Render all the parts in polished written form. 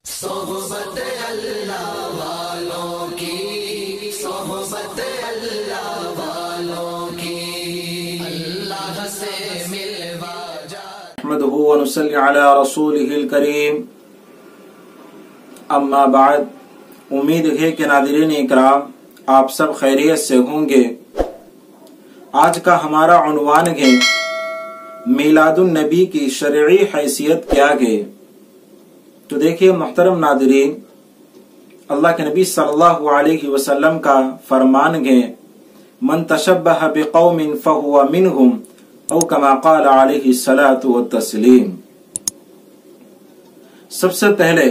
صحبت اللہ والوں کی، صحبت اللہ والوں کی، اللہ سے ملوا جا۔ نحمده ونصلي على رسوله الكريم، اما بعد۔ امید ہے کہ ناظرین اکرام آپ سب خیریت سے ہوں گے۔ آج کا ہمارا عنوان ہے میلاد النبی کی شرعی حیثیت کیا ہے۔ تو دیکھیے محترم ناظرین، اللہ کے نبی صلی اللہ علیہ وسلم کا فرمان ہے من تشبہ بقوم فہو منہم، او کما قال علیہ الصلاۃ والتسلیم۔ سب سے پہلے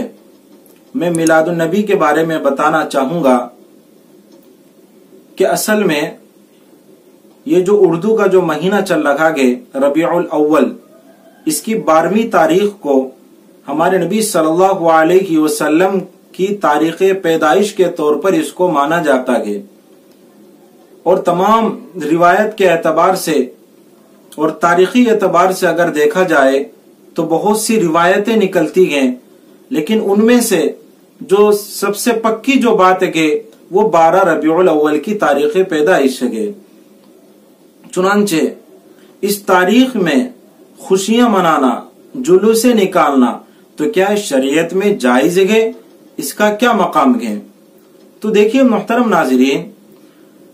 میں میلاد النبی کے بارے میں بتانا چاہوں گا کہ اصل میں یہ جو اردو کا جو مہینہ چل رہا ہے ربیع الاول، اس کی 12ویں تاریخ کو ہمارے نبی صلی اللہ علیہ وسلم کی تاریخ پیدائش کے طور پر اس کو مانا جاتا ہے، اور تمام روایت کے اعتبار سے اور تاریخی اعتبار سے اگر دیکھا جائے تو بہت سی روایتیں نکلتی ہیں، لیکن ان میں سے جو سب سے پکی جو بات ہے وہ 12 ربیع الاول کی تاریخ پیدائش ہے۔ چنانچہ اس تاریخ میں خوشیاں منانا، جلوس نکالنا تو کیا شریعت میں جائز ہے؟ اس کا کیا مقام ہے؟ تو دیکھیے محترم ناظرین،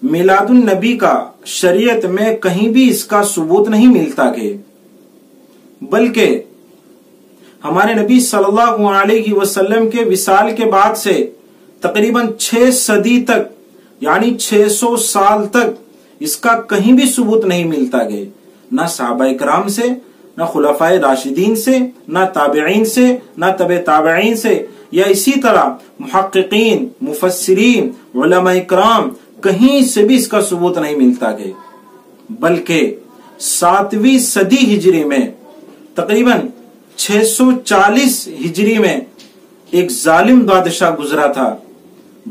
میلاد النبی کا شریعت میں کہیں بھی اس کا ثبوت نہیں ملتا ہے، بلکہ ہمارے نبی صلی اللہ علیہ وسلم کے وصال کے بعد سے تقریباً 6 صدی تک، یعنی 600 سال تک اس کا کہیں بھی ثبوت نہیں ملتا ہے، نہ صحابہ کرام سے، نہ خلفائے راشدین سے، نہ تابعین سے، نہ تبع تابعین سے، یا اسی طرح محققین، مفسرین، علماء کرام، کہیں سے بھی اس کا ثبوت نہیں ملتا ہے۔ بلکہ 7ویں صدی ہجری میں تقریباً 640 ہجری میں ایک ظالم بادشاہ گزرا تھا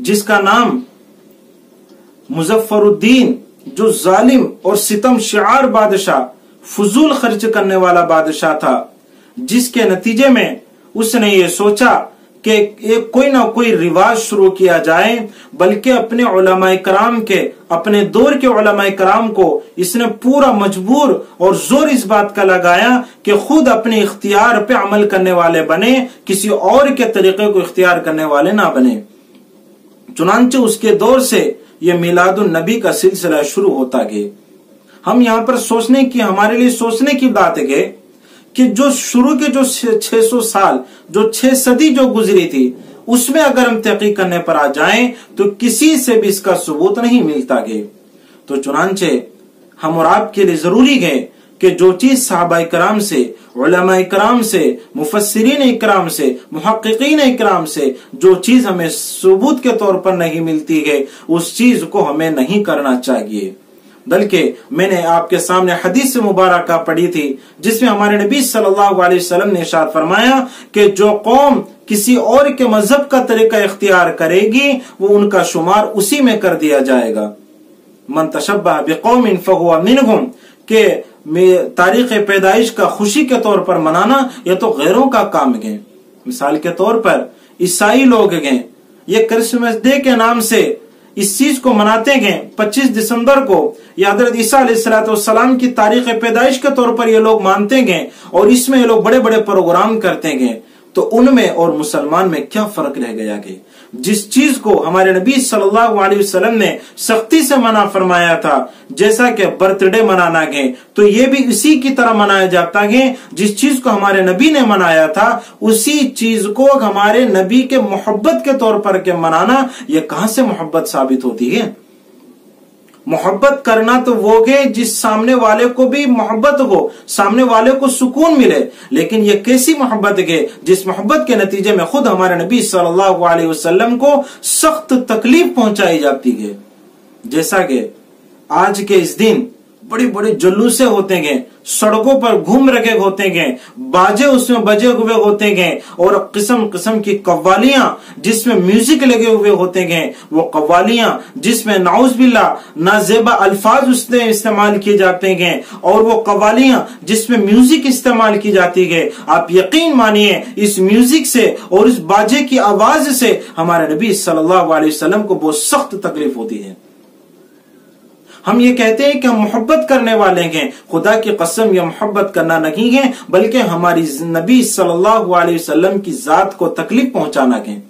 جس کا نام مظفر الدین، جو ظالم اور ستم شعار بادشاہ، فضول خرچ کرنے والا بادشاہ تھا، جس کے نتیجے میں اس نے یہ سوچا کہ ایک کوئی نہ کوئی رواج شروع کیا جائے، بلکہ اپنے علماء کرام کے، اپنے دور کے علماء کرام کو اس نے پورا مجبور اور زور اس بات کا لگایا کہ خود اپنے اختیار پہ عمل کرنے والے بنے، کسی اور کے طریقے کو اختیار کرنے والے نہ بنے۔ چنانچہ اس کے دور سے یہ میلاد النبی کا سلسلہ شروع ہوتا گیا۔ ہم یہاں پر ہمارے لیے سوچنے کی بات ہے کہ جو شروع کے جو 600 سال، جو 6 صدی جو گزری تھی، اس میں اگر ہم تحقیق کرنے پر آ جائیں تو کسی سے بھی اس کا ثبوت نہیں ملتا گیا۔ تو چنانچہ ہم اور آپ کے لیے ضروری ہے کہ جو چیز صحابہ کرام سے، علماء کرام سے، مفسرین اکرام سے، محققین اکرام سے جو چیز ہمیں ثبوت کے طور پر نہیں ملتی ہے، اس چیز کو ہمیں نہیں کرنا چاہیے۔ بلکہ میں نے آپ کے سامنے حدیث مبارکہ پڑھی تھی جس میں ہمارے نبی صلی اللہ علیہ وسلم نے ارشاد فرمایا کہ جو قوم کسی اور کے مذہب کا طریقہ اختیار کرے گی وہ ان کا شمار اسی میں کر دیا جائے گا۔ من تشبہ بقوم فہو منہم، کہ تاریخ پیدائش کا خوشی کے طور پر منانا یہ تو غیروں کا کام ہے۔ مثال کے طور پر عیسائی لوگ ہیں، یہ کرسمس ڈے کے نام سے اس چیز کو مناتے ہیں 25 دسمبر کو، یا حضرت عیسیٰ علیہ السلام کی تاریخ پیدائش کے طور پر یہ لوگ مانتے ہیں، اور اس میں یہ لوگ بڑے بڑے پروگرام کرتے ہیں۔ تو ان میں اور مسلمان میں کیا فرق رہ گیا کہ جس چیز کو ہمارے نبی صلی اللہ علیہ وسلم نے سختی سے منع فرمایا تھا، جیسا کہ برتھ ڈے منانا ہے، تو یہ بھی اسی کی طرح منایا جاتا ہے۔ جس چیز کو ہمارے نبی نے منایا تھا اسی چیز کو ہمارے نبی کے محبت کے طور پر کے منانا، یہ کہاں سے محبت ثابت ہوتی ہے؟ محبت کرنا تو وہ ہے جس سامنے والے کو بھی محبت ہو، سامنے والے کو سکون ملے، لیکن یہ کیسی محبت ہے جس محبت کے نتیجے میں خود ہمارے نبی صلی اللہ علیہ وسلم کو سخت تکلیف پہنچائی جاتی ہے۔ جیسا کہ آج کے اس دن बड़े बड़े जुलूसे होते हैं, सड़कों पर घूम रखे होते हैं, बाजे उसमें बजे हुए होते हैं, और किस्म किस्म की कव्वालियां जिसमें म्यूजिक लगे हुए होते हैं, वो कव्वालियां जिसमें नाउज़बिल्ला नाजेबा अल्फाज उसमें इस्तेमाल किए जाते हैं, और वो कव्वालियां जिसमें म्यूजिक इस्तेमाल की जाती है। आप यकीन मानिए इस म्यूजिक से और इस बाजे की आवाज से हमारे नबी सल्लल्लाहु अलैहि वसल्लम को बहुत सख्त तकलीफ होती है। हम ये कहते हैं कि हम मोहब्बत करने वाले हैं, खुदा की कसम ये मोहब्बत करना नहीं है, बल्कि हमारी नबी सल्लल्लाहु अलैहि वसल्लम की जात को तकलीफ पहुंचाना है।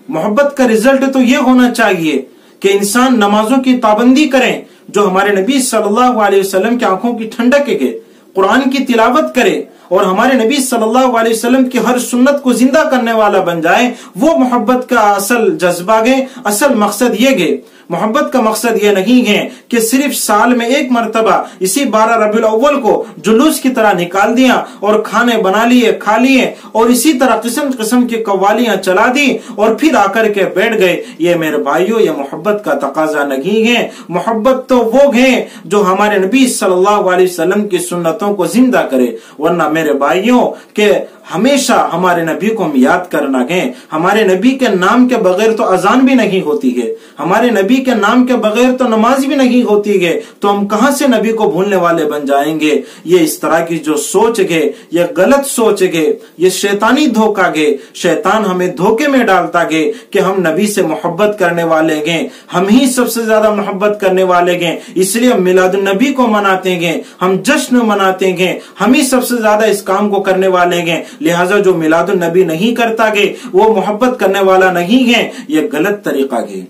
मोहब्बत का रिजल्ट तो ये होना चाहिए कि इंसान नमाजों की पाबंदी करें, जो हमारे नबी सल्लल्लाहु अलैहि वसल्लम की आंखों की ठंडक है, कुरान की तिलावत करे और हमारे नबी सल्लल्लाहु अलैहि वसल्लम की हर सुन्नत को जिंदा करने वाला बन जाए। वो मोहब्बत का असल जज्बा है, असल मकसद ये है। मोहब्बत का मकसद ये नहीं है कि सिर्फ साल में एक मर्तबा इसी 12 रबीउल अव्वल को जुलूस की तरह निकाल दिया और खाने बना लिए, खा लिए, और इसी तरह किस्म किस्म की कव्वालियां चला दी और फिर आकर के बैठ गए। ये मेरे भाइयों, ये मोहब्बत का तकाजा नहीं है। मोहब्बत तो वो है जो हमारे नबी सल्लल्लाहु अलैहि वसल्लम की सुन्नतों को जिंदा करे। वरना मेरे भाइयों के हमेशा हमारे नबी को हम याद करना है। हमारे नबी के नाम के बगैर तो अजान भी नहीं होती है, हमारे नबी के नाम के बगैर तो नमाज भी नहीं होती है, तो हम कहां से नबी को भूलने वाले बन जाएंगे। ये इस तरह की जो सोच है, ये गलत सोच है, ये शैतानी धोखा है। शैतान हमें धोखे में डालता है कि हम नबी से मोहब्बत करने वाले हैं, हम ही सबसे ज्यादा मोहब्बत करने वाले हैं, इसलिए हम मिलादुन नबी को मनाते हैं, हम जश्न मनाते हैं, हम ही सबसे ज्यादा इस काम को करने वाले हैं। लिहाजा जो मिलादुन नबी नहीं करता है वो मोहब्बत करने वाला नहीं है। ये गलत तरीका है।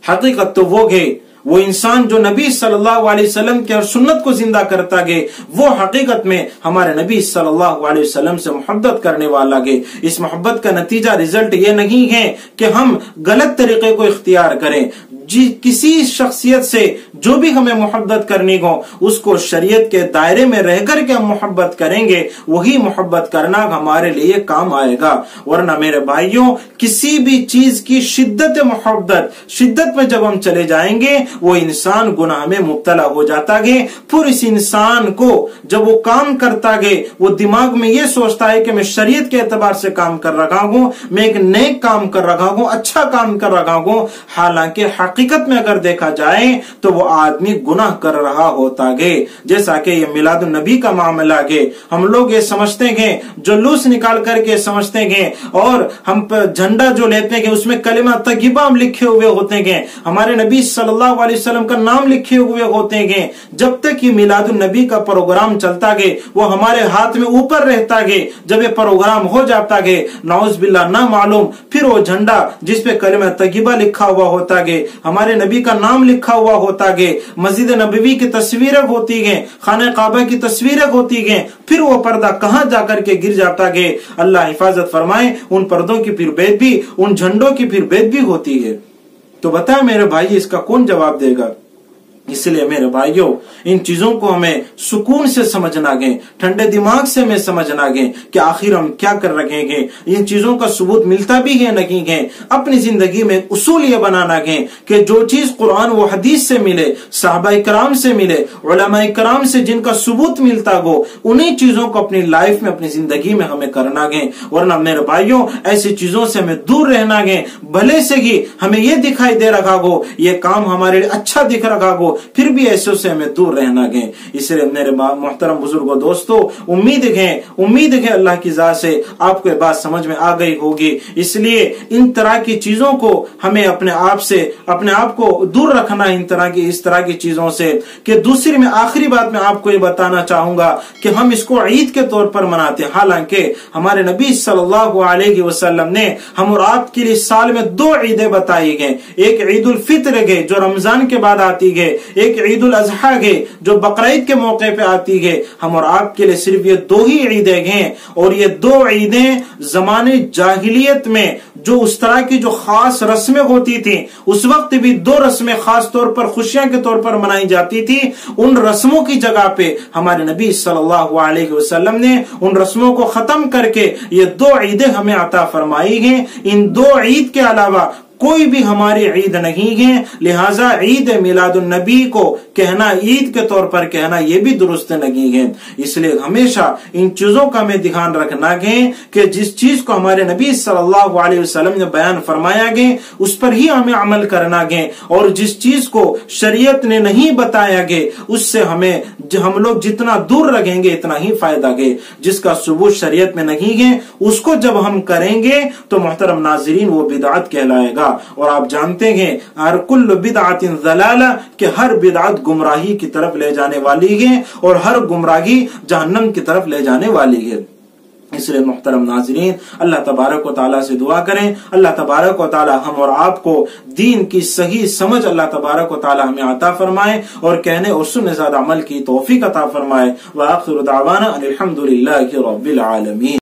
हकीकत तो वो है, वो इंसान जो नबी सल्लल्लाहु अलैहि वसल्लम के हर सुन्नत को जिंदा करता है, वो हकीकत में हमारे नबी सल्लल्लाहु अलैहि वसल्लम से मोहब्बत करने वाला है। इस मोहब्बत का नतीजा, रिजल्ट ये नहीं है कि हम गलत तरीके को इख्तियार करें। किसी शख्सियत से जो भी हमें मोहब्बत करनी हो, उसको शरीयत के दायरे में रहकर के हम मोहब्बत करेंगे, वही मोहब्बत करना हमारे लिए काम आएगा। वरना मेरे भाइयों, किसी भी चीज की शिद्दत मोहब्बत, शिद्दत में जब हम चले जाएंगे, वो इंसान गुनाह में मुब्तला हो जाता है। फिर इस इंसान को जब वो काम करता है, वो दिमाग में ये सोचता है कि मैं शरीयत के एतबार से काम कर रहा हूं, मैं एक नेक काम कर रहा हूं, अच्छा काम कर रहा हूं। हालांकि हकीकत में अगर देखा जाए तो वो आदमी गुनाह कर रहा होता है। जैसा कि ये मिलादुन नबी का मामला है, हम लोग ये समझते हैं, जुलूस निकाल करके समझते हैं, और हम झंडा जो लेते हैं उसमें कलिमा तय्यबा लिखे हुए होते हैं, हमारे नबी सल्लल्लाहु अलैहि वसल्लम का नाम लिखे हुए होते हैं। जब तक ये मिलादुन नबी का प्रोग्राम चलता है, वो हमारे हाथ में ऊपर रहता है। जब ये प्रोग्राम हो जाता है, नाउज़ुबिल्लाह ना मालूम, फिर वो झंडा जिसपे कलिमा तय्यबा लिखा हुआ होता है, हमारे नबी का नाम लिखा हुआ होता है, मस्जिद नबवी की तस्वीरें होती हैं, खाने काबा की तस्वीरें होती हैं, फिर वो पर्दा कहां जाकर के गिर जाता है। अल्लाह हिफाजत फरमाए। उन पर्दों की फिर बेदबी, उन झंडों की फिर बेदबी होती है। तो बताए मेरे भाई, इसका कौन जवाब देगा। इसलिए मेरे भाइयों, इन चीजों को हमें सुकून से समझना है, ठंडे दिमाग से हमें समझना है कि आखिर हम क्या कर रहे हैं। इन चीजों का सबूत मिलता भी है नहीं है। अपनी जिंदगी में उसूल ये बनाना है कि जो चीज कुरान व हदीस से मिले, सहाबा इकराम से मिले, उलमा इकराम से जिनका सबूत मिलता हो, उन्हीं चीजों को अपनी लाइफ में, अपनी जिंदगी में हमें करना है। वरना मेरे भाइयों, ऐसी चीजों से हमें दूर रहना है। भले से ही हमें ये दिखाई दे रहा हो, ये काम हमारे लिए अच्छा दिख रहा हो, फिर भी ऐसे से हमें दूर रहना है। इसलिए मेरे मोहतरम बुजुर्गों, दोस्तों, उम्मीद है अल्लाह की ज़ात से आपको ये बात समझ में आ गई होगी। इसलिए इन तरह की चीजों को हमें अपने आप को दूर रखना, इस तरह की चीजों से। कि दूसरी में आखिरी बात मैं आपको ये बताना चाहूंगा कि हम इसको ईद के तौर पर मनाते हैं। हालांकि हमारे नबी सल्लल्लाहु अलैहि वसल्लम ने हम और आपके लिए साल में 2 ईदें बताई गई। एक ईद उल फित्र है जो रमजान के बाद आती है, एक ईद उल अज़हा है जो बकरीद के मौके पे आती है। हम और आपके लिए सिर्फ ये 2 ही ईदें हैं, और ये 2 ईदें जमाने जाहिलियत में जो उस तरह की जो खास रस्में होती थी, उस वक्त भी 2 रस्में खास तौर पर खुशियां के तौर पर मनाई जाती थी। उन रस्मों की जगह पे हमारे नबी सल्लल्लाहु अलैहि वसल्लम ने उन रस्मों को खत्म करके ये 2 ईदें हमें अता फरमाई हैं। इन 2 ईद के अलावा कोई भी हमारी ईद नहीं है, लिहाजा ईद मिलादुन्नबी को कहना, ईद के तौर पर कहना, ये भी दुरुस्त नहीं है। इसलिए हमेशा इन चीजों का हमें ध्यान रखना है कि जिस चीज को हमारे नबी सल्लल्लाहु अलैहि वसल्लम ने बयान फरमाया गया उस पर ही हमें अमल करना है, और जिस चीज को शरीयत ने नहीं बताया गया उससे हम लोग जितना दूर रहेंगे इतना ही फायदा है। जिसका सबूत शरीयत में नहीं है उसको जब हम करेंगे तो मोहतरम नाज़रीन वो बिदअत कहलाएगा। और आप जानते हैं हर कुल्लु बिदअतिन ज़लाला कि हर बिदअत गुमराही की तरफ ले जाने वाली है और हर गुमराही जहन्नम की तरफ ले जाने वाली है। इसलिए मुहतरम नाज़रीन, अल्लाह तबारक व तआला से दुआ करें, अल्लाह तबारक व तआला हम और आपको दीन की सही समझ अल्लाह तबारक व तआला हमें अता फरमाए और कहने और सुनने ज़्यादा अमल की तौफीक अता फरमाए। व आखिरु दावाना अनिल हम्दुलिल्लाहि रब्बिल आलमीन।